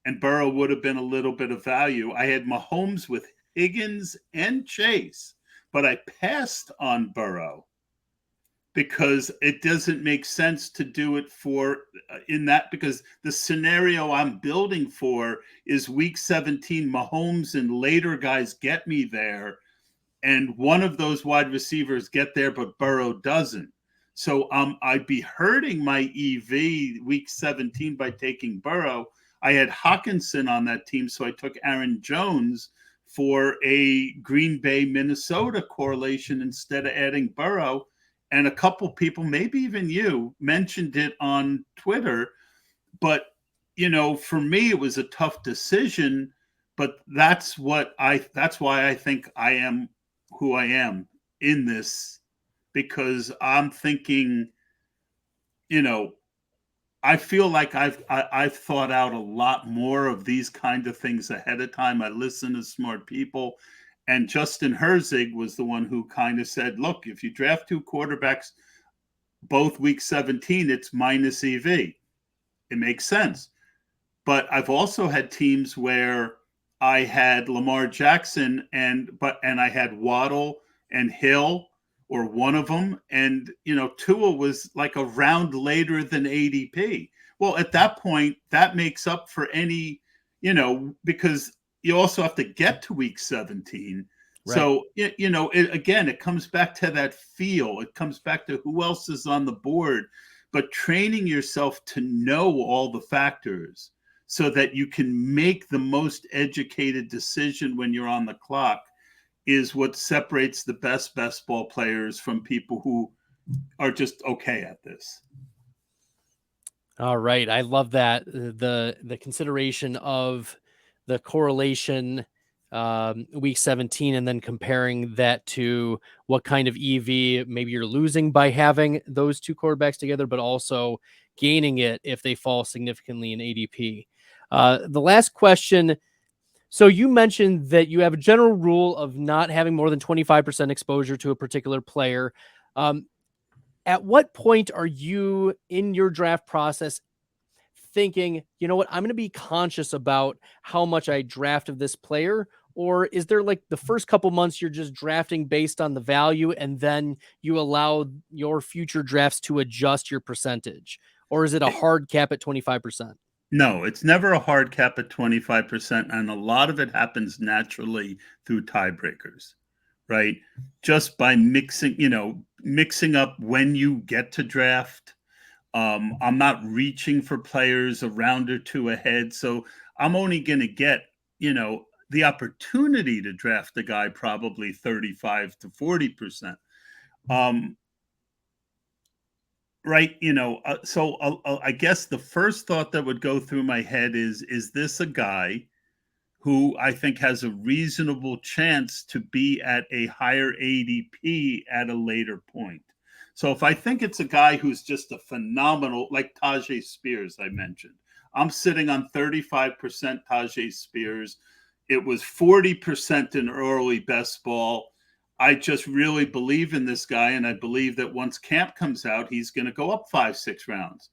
would have been a little bit of value. I had Mahomes with Higgins and Chase, but I passed on Burrow because it doesn't make sense to do it because the scenario I'm building for is week 17, Mahomes and later guys get me there, and one of those wide receivers get there, but Burrow doesn't. So I'd be hurting my EV week 17 by taking Burrow. I had Hawkinson on that team, so I took Aaron Jones for a Green Bay, Minnesota correlation instead of adding Burrow. And a couple people, maybe even you, mentioned it on Twitter. But, for me, it was a tough decision. But that's why I think I am who I am in this, because I'm thinking, I feel like I've thought out a lot more of these kind of things ahead of time. I listen to smart people. And Justin Herzig was the one who kind of said, look, if you draft 2 quarterbacks both week 17, it's minus EV. It makes sense. But I've also had teams where I had Lamar Jackson and I had Waddle and Hill, or one of them, and Tua was like a round later than ADP. Well, at that point, that makes up for any, because you also have to get to week 17. Right. So, it comes back to that feel. It comes back to who else is on the board, but training yourself to know all the factors so that you can make the most educated decision when you're on the clock is what separates the best ball players from people who are just okay at this. All right. I love that. The consideration of the correlation week 17 and then comparing that to what kind of EV maybe you're losing by having those 2 quarterbacks together, but also gaining it if they fall significantly in ADP. The last question. So you mentioned that you have a general rule of not having more than 25% exposure to a particular player. At what point are you in your draft process thinking, you know what, I'm going to be conscious about how much I draft of this player? Or is there like the first couple months you're just drafting based on the value and then you allow your future drafts to adjust your percentage? Or is it a hard cap at 25%? No, it's never a hard cap at 25%. And a lot of it happens naturally through tiebreakers, right? Just by mixing up when you get to draft. I'm not reaching for players a round or 2 ahead. So I'm only going to get, the opportunity to draft a guy probably 35 to 40%. Right. So I guess the first thought that would go through my head is this a guy who I think has a reasonable chance to be at a higher ADP at a later point? So if I think it's a guy who's just a phenomenal, like Tajay Spears, I mentioned, I'm sitting on 35% Tajay Spears. It was 40% in early best ball. I just really believe in this guy, and I believe that once camp comes out, he's going to go up 5-6 rounds.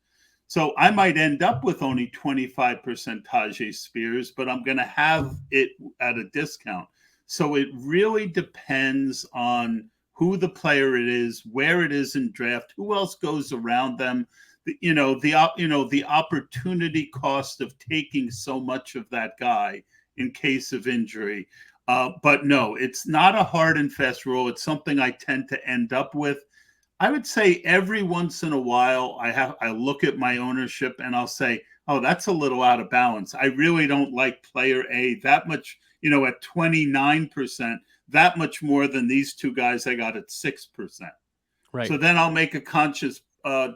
So I might end up with only 25% Tajay Spears, but I'm going to have it at a discount. So it really depends on who the player it is, where it is in draft, who else goes around them, the opportunity cost of taking so much of that guy in case of injury. But no, it's not a hard and fast rule. It's something I tend to end up with. I would say every once in a while, I look at my ownership and I'll say, oh, that's a little out of balance. I really don't like player A that much, at 29%, that much more than these two guys I got at 6%. Right. So then I'll make a conscious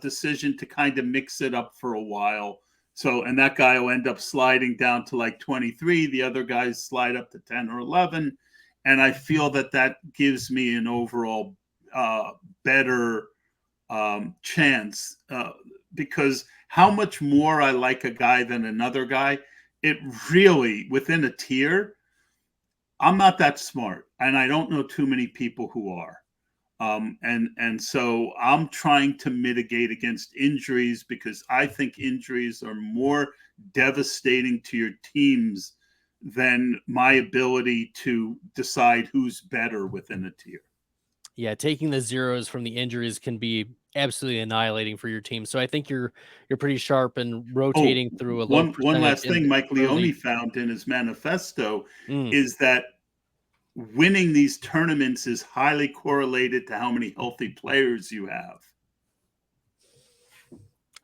decision to kind of mix it up for a while. So, and that guy will end up sliding down to like 23. The other guys slide up to 10 or 11. And I feel that gives me an overall better chance because how much more I like a guy than another guy, it really, within a tier, I'm not that smart. And I don't know too many people who are. And so I'm trying to mitigate against injuries because I think injuries are more devastating to your teams than my ability to decide who's better within a tier. Yeah, taking the zeros from the injuries can be absolutely annihilating for your team. So I think you're pretty sharp and rotating through a low one percentage. last thing Mike Leone early. found in his manifesto is that winning these tournaments is highly correlated to how many healthy players you have.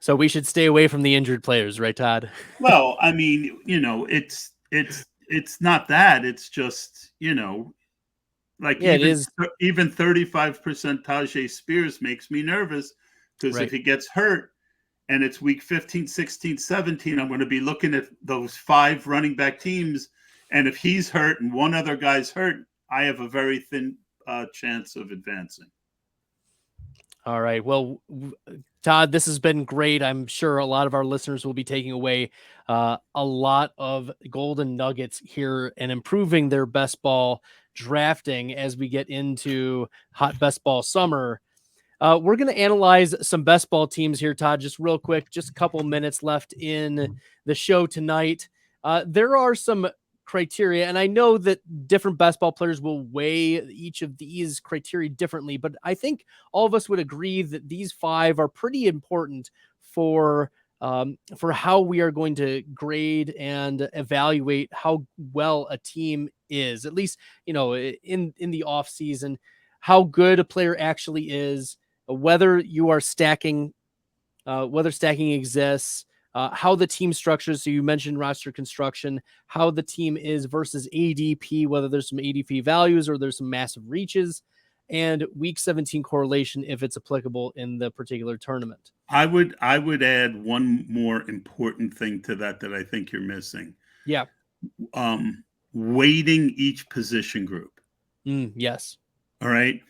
So we should stay away from the injured players, right, Todd? Well, I mean, it's not that. It's just, like Yeah, it is. Even 35% Tajay Spears makes me nervous because if he gets hurt and it's week 15, 16, 17, I'm going to be looking at those 5 running back teams. And if he's hurt and one other guy's hurt, I have a very thin chance of advancing. All right. Well, Todd, this has been great. I'm sure a lot of our listeners will be taking away a lot of golden nuggets here and improving their best ball drafting as we get into hot best ball summer. We're going to analyze some best ball teams here, Todd, just real quick, just a couple minutes left in the show tonight. There are some criteria, and I know that different best ball players will weigh each of these criteria differently, but I think all of us would agree that these 5 are pretty important for how we are going to grade and evaluate how well a team is, at least, in the off season, how good a player actually is, whether you are stacking, whether stacking exists, how the team structures. So you mentioned roster construction, how the team is versus ADP, whether there's some ADP values or there's some massive reaches, and week 17 correlation if it's applicable in the particular tournament. I would add one more important thing to that I think you're missing. Yeah. Weighting each position group. Yes. All right.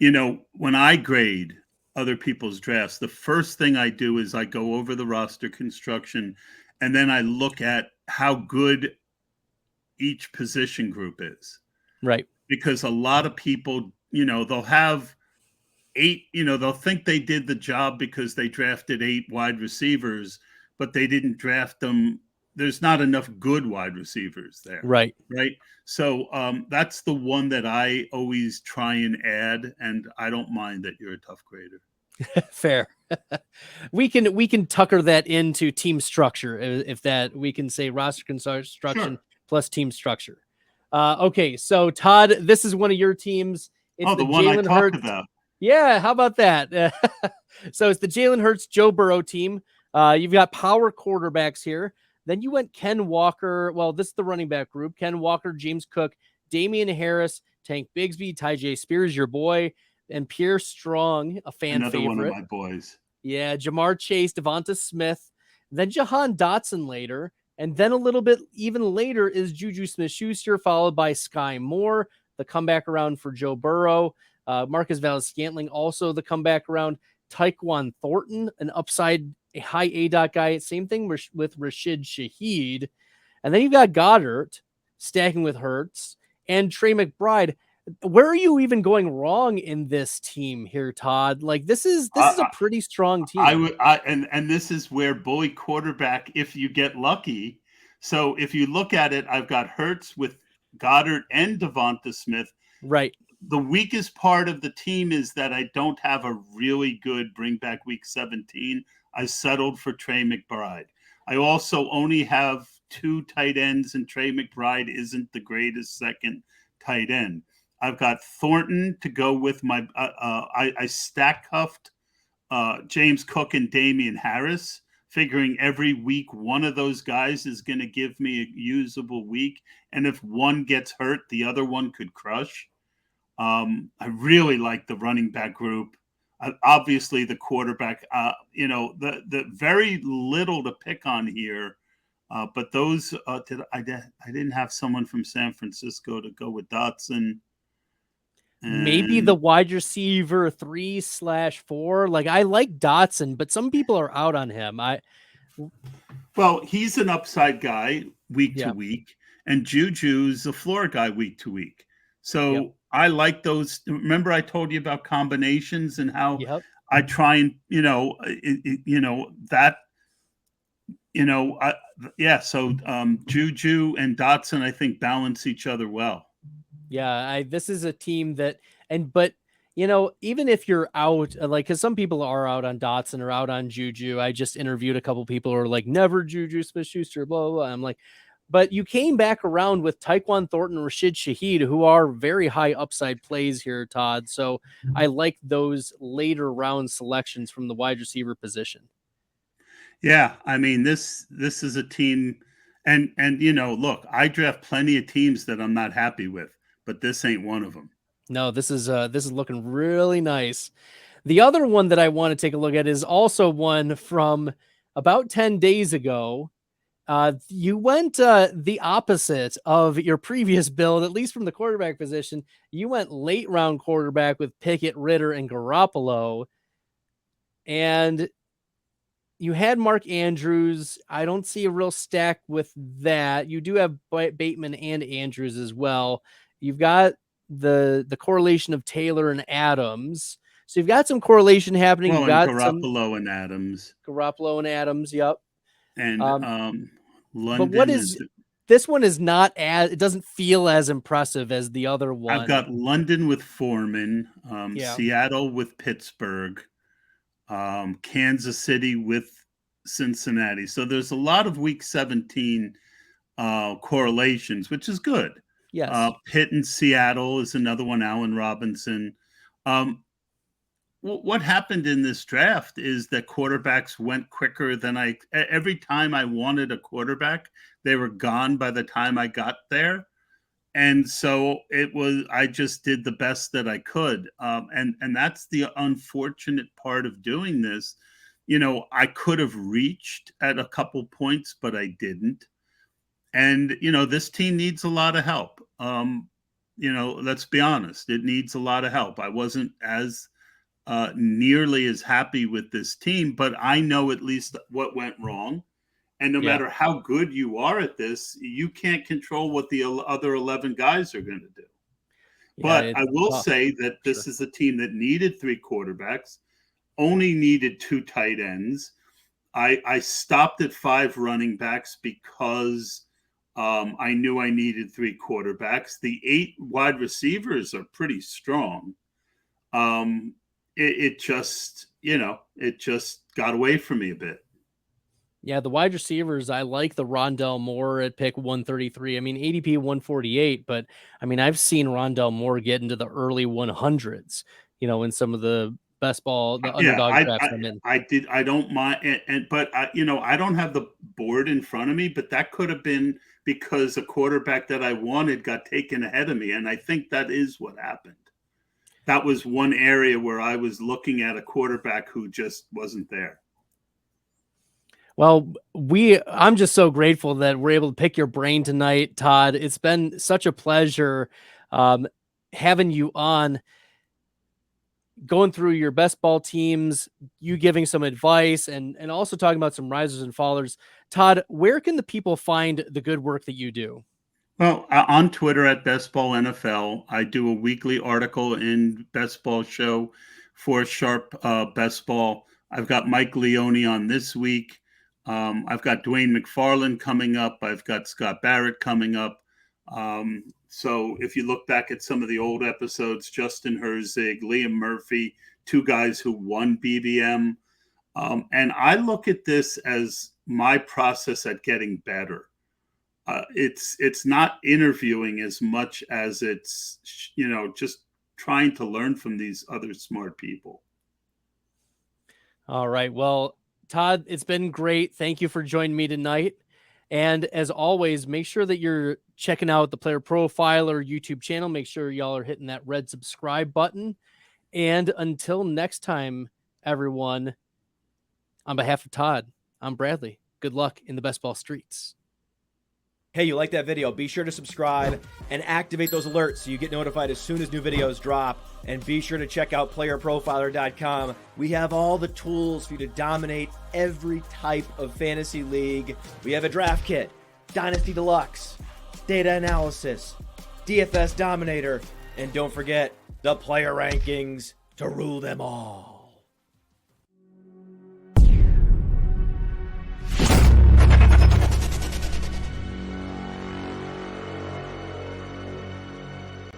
When I grade other people's drafts, the first thing I do is I go over the roster construction and then I look at how good each position group is. Right. Because a lot of people, they'll have 8, they'll think they did the job because they drafted 8 wide receivers, but they didn't draft them. There's not enough good wide receivers there. Right. Right. So that's the one that I always try and add. And I don't mind that you're a tough grader. Fair. we can tucker that into team structure, if that we can say roster construction plus team structure. Okay, so Todd, this is one of your teams. It's the one I Jalen talked Hurts. about. Yeah, how about that? So it's the Jalen Hurts, Joe Burrow team. You've got power quarterbacks here. Then you went Ken Walker. Well, this is the running back group. Ken Walker, James Cook, Damian Harris, Tank Bigsby, Tajay Spears, your boy, and Pierre Strong, a fan Another favorite. one of my boys. Yeah, Jamar Chase, Devonta Smith, then Jahan Dotson later, and then a little bit even later is Juju Smith-Schuster, followed by Sky Moore, the comeback around for Joe Burrow. Marcus Valdes-Scantling, also the comeback around. Tyquan Thornton, an upside, a high ADOT guy. Same thing with Rashid Shaheed. And then you've got Goddard stacking with Hurts and Trey McBride. Where are you even going wrong in this team here, Todd? Like this is a pretty strong team. And this is where bully quarterback, if you get lucky. So if you look at it, I've got Hurts with Goddard and Devonta Smith. Right. The weakest part of the team is that I don't have a really good bring back week 17. I settled for Trey McBride. I also only have 2 tight ends, and Trey McBride isn't the greatest second tight end. I've got Thornton to go with my. I stack cuffed James Cook and Damian Harris, figuring every week one of those guys is going to give me a usable week, and if one gets hurt, the other one could crush. I really like the running back group. Obviously, the quarterback. The very little to pick on here, but those I didn't have someone from San Francisco to go with Dotson. Maybe the wide receiver 3/4. Like, I like Dotson, but some people are out on him. Well, he's an upside guy week to week, and Juju's a floor guy week to week. So I like those. Remember, I told you about combinations and how I try and So Juju and Dotson, I think, balance each other well. Yeah, this is a team that, but even if you're out, because some people are out on Dotson or out on Juju. I just interviewed a couple people who are like, never Juju Smith-Schuster, blah, blah, blah. I'm like, but you came back around with Tyquan Thornton, Rashid Shaheed, who are very high upside plays here, Todd. So I like those later round selections from the wide receiver position. Yeah, I mean, this is a team, and look, I draft plenty of teams that I'm not happy with, but this ain't one of them. No, this is looking really nice. The other one that I want to take a look at is also one from about 10 days ago. You went the opposite of your previous build, at least from the quarterback position. You went late round quarterback with Pickett, Ritter, and Garoppolo. And you had Mark Andrews. I don't see a real stack with that. You do have Bateman and Andrews as well. You've got the correlation of Taylor and Adams. So you've got some correlation happening. Well, You've got Garoppolo and Adams. Garoppolo and Adams, yep. And London. But what is this one is not as, it doesn't feel as impressive as the other one. I've got London with Foreman, Seattle with Pittsburgh, Kansas City with Cincinnati. So there's a lot of week 17 correlations, which is good. Yes. Pitt and Seattle is another one. Allen Robinson. What happened in this draft is that quarterbacks went quicker than every time I wanted a quarterback, they were gone by the time I got there. And so I just did the best that I could. And that's the unfortunate part of doing this. I could have reached at a couple points, but I didn't. And, this team needs a lot of help. Let's be honest. It needs a lot of help. I wasn't as nearly as happy with this team, but I know at least what went wrong. And no matter how good you are at this, you can't control what the other 11 guys are going to do. But I will say that this is a team that needed 3 quarterbacks, only needed 2 tight ends. I stopped at 5 running backs because I knew I needed 3 quarterbacks. The 8 wide receivers are pretty strong. It just got away from me a bit. Yeah, the wide receivers, I like the Rondell Moore at pick 133. I mean, ADP 148, but I mean, I've seen Rondell Moore get into the early 100s, in some of the best ball, the underdog drafts I'm in. I don't mind. But I don't have the board in front of me, but that could have been because a quarterback that I wanted got taken ahead of me. And I think that is what happened. That was one area where I was looking at a quarterback who just wasn't there. Well, I'm just so grateful that we're able to pick your brain tonight, Todd. It's been such a pleasure having you on, going through your best ball teams, you giving some advice, and also talking about some risers and fallers. Todd, where can the people find the good work that you do? Well, on Twitter at Bestball NFL, I do a weekly article in Best Ball Show for Sharp Best Ball. I've got Mike Leone on this week. I've got Dwayne McFarland coming up. I've got Scott Barrett coming up. So if you look back at some of the old episodes, Justin Herzig, Liam Murphy, 2 guys who won BBM. And I look at this as my process at getting better. it's not interviewing as much as it's, just trying to learn from these other smart people. All right. Well, Tod, it's been great. Thank you for joining me tonight. And as always, make sure that you're checking out the Player Profiler YouTube channel. Make sure y'all are hitting that red subscribe button. And until next time, everyone, on behalf of Tod, I'm Bradley. Good luck in the best ball streets. Hey, you like that video? Be sure to subscribe and activate those alerts so you get notified as soon as new videos drop. And be sure to check out playerprofiler.com. We have all the tools for you to dominate every type of fantasy league. We have a draft kit, Dynasty Deluxe, data analysis, DFS Dominator, and don't forget the player rankings to rule them all.